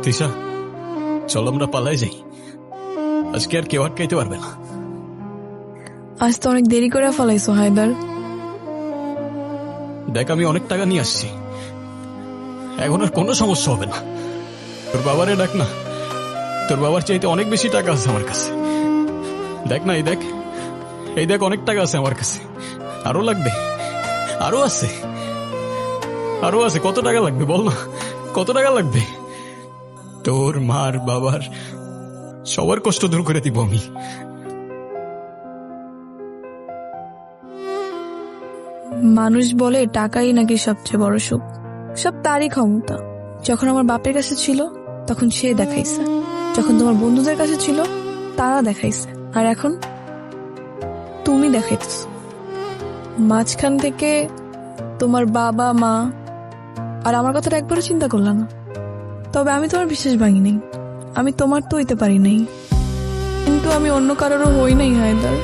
তিশা, চল আমরা পালাই যাই। আজকে আর কেউ আটকাইতে পারবে না। আজ তো অনেক দেরি করে ফেলাইছো হায়দার। দেখ, আমি অনেক টাকা নিয়ে আসছি, এখন আর কোনো সমস্যা হবে না। তোর বাবারে ডাক না, তোর বাবার চাইতে অনেক বেশি টাকা আছে আমার কাছে। দেখ না, এই দেখ অনেক টাকা আছে আমার কাছে। আরো লাগবে? আরো আছে, আরো আছে। কত টাকা লাগবে বল না, কত টাকা লাগবে? তোর মার বাবার সবার কষ্ট দূর করে দিব আমি। মানুষ বলে টাকাই নাকি সবচেয়ে বড় সুখ, সব তারই ক্ষমতা। যখন আমার বাপের কাছে ছিল তখন সে দেখাইছে, যখন তোমার বন্ধুদের কাছে ছিল তারা দেখাইছে, আর এখন তুমি দেখাইতেছ। মাঝখান থেকে তোমার বাবা মা আর আমার কথাটা একবারও চিন্তা করলা না। তবে আমি তোমার বিশ্বাস ভাঙি নাই, আমি তোমার তো হইতে পারি নাই, কিন্তু আমি অন্য কারোরও হই নাই হায়দার।